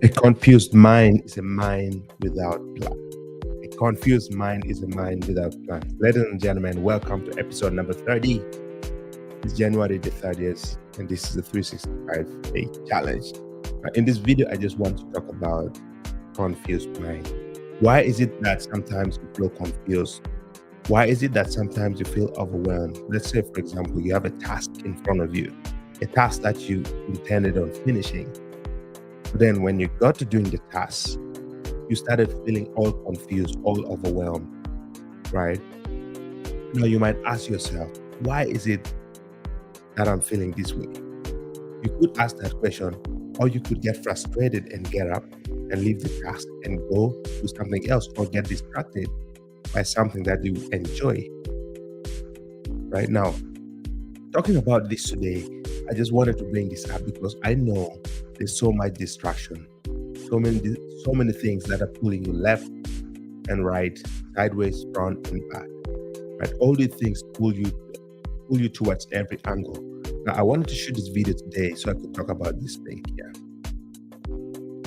A confused mind is a mind without plan. A confused mind is a mind without plan. Ladies and gentlemen, welcome to episode number 30. It's January the 30th, and this is the 365-day challenge. In this video, I just want to talk about confused mind. Why is it that sometimes you feel confused? Why is it that sometimes you feel overwhelmed? Let's say, for example, you have a task in front of you, a task that you intended on finishing. But then when you got to doing the task, you started feeling all confused, all overwhelmed, right? Now you might ask yourself, why is it that I'm feeling this way? You could ask that question, or you could get frustrated and get up and leave the task and go do something else, or get distracted by something that you enjoy. Right now, talking about this today, I just wanted to bring this up because I know there's so much distraction, so many things that are pulling you left and right, sideways, front and back. Right, all these things pull you towards every angle. Now, I wanted to shoot this video today so I could talk about this thing here.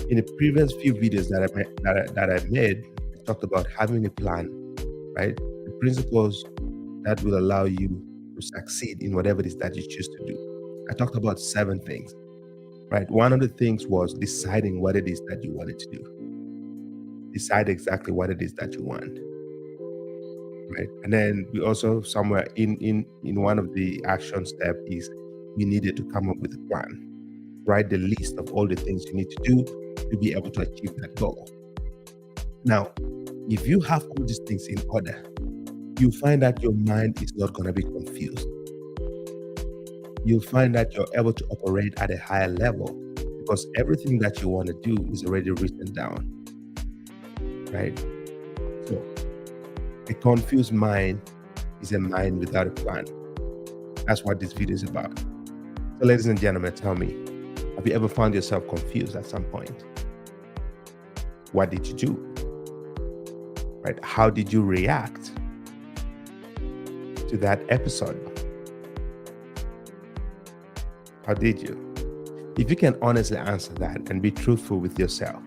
In the previous few videos that I made, I talked about having a plan, right? The principles that will allow you to succeed in whatever it is that you choose to do. I talked about 7 things, right? One of the things was deciding what it is that you wanted to do. Decide exactly what it is that you want, right? And then we also somewhere in one of the action steps is you needed to come up with a plan. Write the list of all the things you need to do to be able to achieve that goal. Now, if you have all these things in order, you find that your mind is not going to be confused. You'll find that you're able to operate at a higher level because everything that you want to do is already written down, right? So, a confused mind is a mind without a plan. That's what this video is about. So, ladies and gentlemen, tell me, have you ever found yourself confused at some point? What did you do? Right? How did you react to that episode? How did you? If you can honestly answer that and be truthful with yourself,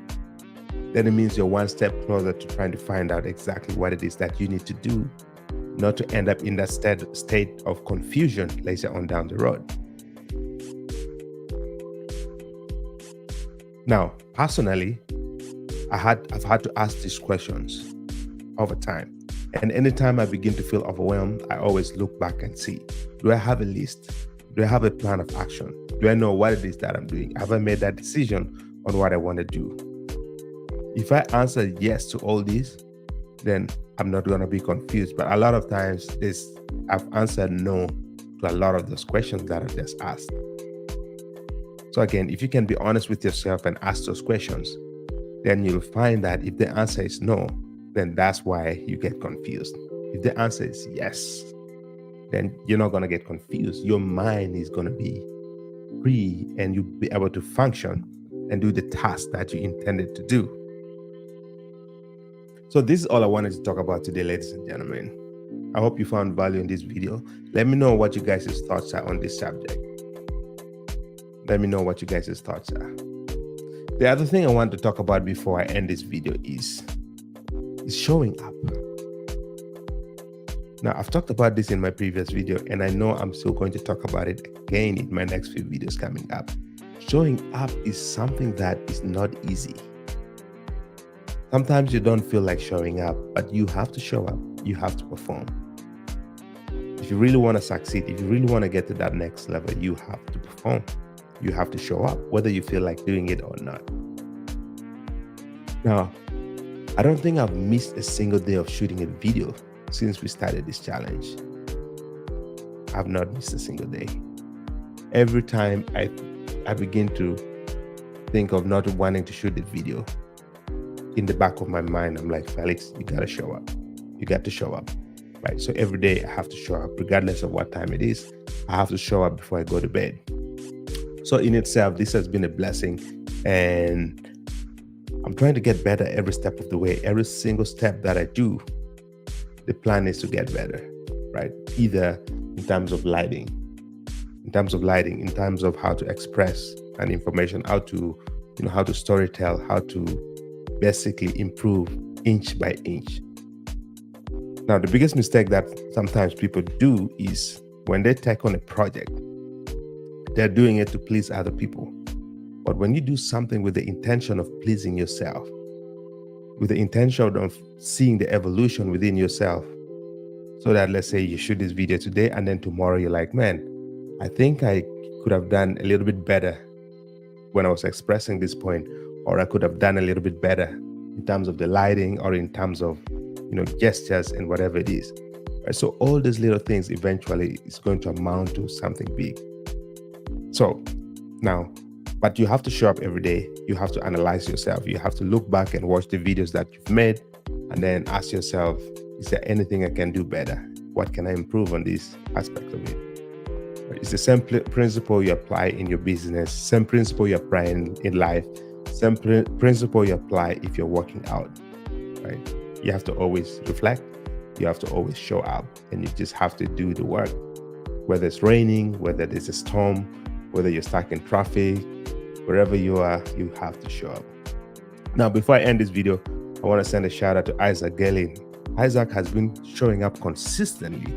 then it means you're one step closer to trying to find out exactly what it is that you need to do, not to end up in that state of confusion later on down the road. Now, personally, I've had to ask these questions over time. And anytime I begin to feel overwhelmed, I always look back and see, do I have a list? Do I have a plan of action? Do I know what it is that I'm doing? Have I made that decision on what I want to do? If I answer yes to all these, then I'm not going to be confused. But a lot of times, I've answered no to a lot of those questions that I've just asked. So again, if you can be honest with yourself and ask those questions, then you'll find that if the answer is no, then that's why you get confused. If the answer is yes, then you're not going to get confused. Your mind is going to be free and you'll be able to function and do the task that you intended to do. So this is all I wanted to talk about today, ladies and gentlemen. I hope you found value in this video. Let me know what you guys' thoughts are on this subject. Let me know what you guys' thoughts are. The other thing I want to talk about before I end this video is showing up. Now, I've talked about this in my previous video, and I know I'm still going to talk about it again in my next few videos coming up. Showing up is something that is not easy. Sometimes you don't feel like showing up, but you have to show up. You have to perform. If you really want to succeed, if you really want to get to that next level, you have to perform. You have to show up, whether you feel like doing it or not. Now, I don't think I've missed a single day of shooting a video since we started this challenge. I've not missed a single day. Every time I begin to think of not wanting to shoot the video, in the back of my mind, I'm like, Felix, you gotta show up. You got to show up, right? So every day I have to show up, regardless of what time it is. I have to show up before I go to bed. So in itself, this has been a blessing, and I'm trying to get better every step of the way. Every single step that I do, the plan is to get better, right? Either in terms of lighting, in terms of how to express an information, how to how to storytell, how to basically improve inch by inch. Now, the biggest mistake that sometimes people do is when they take on a project, they're doing it to please other people. But when you do something with the intention of pleasing yourself, with the intention of seeing the evolution within yourself, so that let's say you shoot this video today and then tomorrow you're like, man, I think I could have done a little bit better when I was expressing this point, or I could have done a little bit better in terms of the lighting or in terms of gestures and whatever it is. Right? So all these little things eventually is going to amount to something big. So now, but you have to show up every day. You have to analyze yourself. You have to look back and watch the videos that you've made and then ask yourself, is there anything I can do better? What can I improve on this aspect of it? It's the same principle you apply in your business, same principle you apply in life, same principle you apply if you're working out, right? You have to always reflect. You have to always show up, and you just have to do the work. Whether it's raining, whether there's a storm, whether you're stuck in traffic, wherever you are, you have to show up. Now, before I end this video, I want to send a shout out to Isaac Gelin. Isaac has been showing up consistently,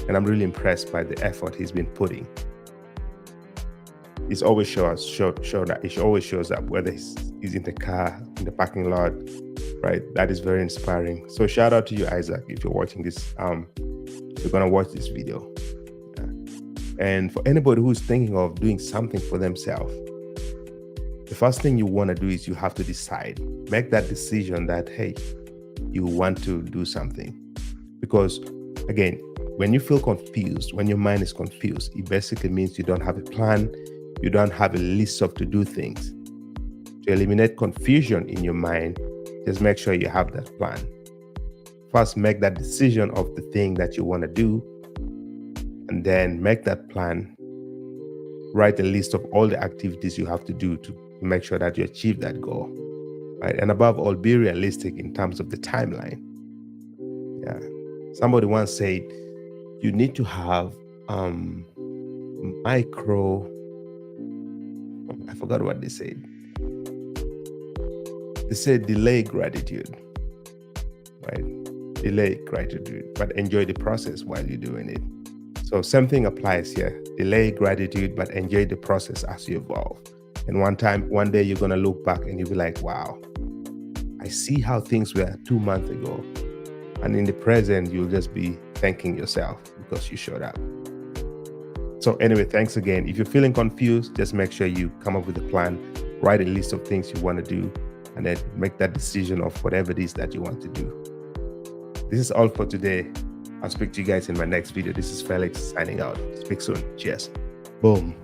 and I'm really impressed by the effort he's been putting. It always shows up, whether he's in the car, in the parking lot, right? That is very inspiring. So shout out to you, Isaac, if you're watching this, if you're gonna watch this video. Yeah. And for anybody who's thinking of doing something for themselves, the first thing you want to do is you have to decide, make that decision that, hey, you want to do something. Because again, when you feel confused, when your mind is confused, it basically means you don't have a plan, you don't have a list of to-do things. To eliminate confusion in your mind, just make sure you have that plan. First, make that decision of the thing that you want to do, and then make that plan. Write a list of all the activities you have to do to make sure that you achieve that goal. Right? And above all, be realistic in terms of the timeline. Yeah. Somebody once said, you need to have I forgot what they said. They said delay gratitude, right? Delay gratitude, but enjoy the process while you're doing it. So same thing applies here. Delay gratitude, but enjoy the process as you evolve. And one day you're gonna look back and you'll be like, wow, I see how things were 2 months ago. And in the present, you'll just be thanking yourself because you showed up. So anyway, thanks again. If you're feeling confused, just make sure you come up with a plan, write a list of things you want to do, and then make that decision of whatever it is that you want to do. This is all for today. I'll speak to you guys in my next video. This is Felix signing out. Speak soon. Cheers. Boom.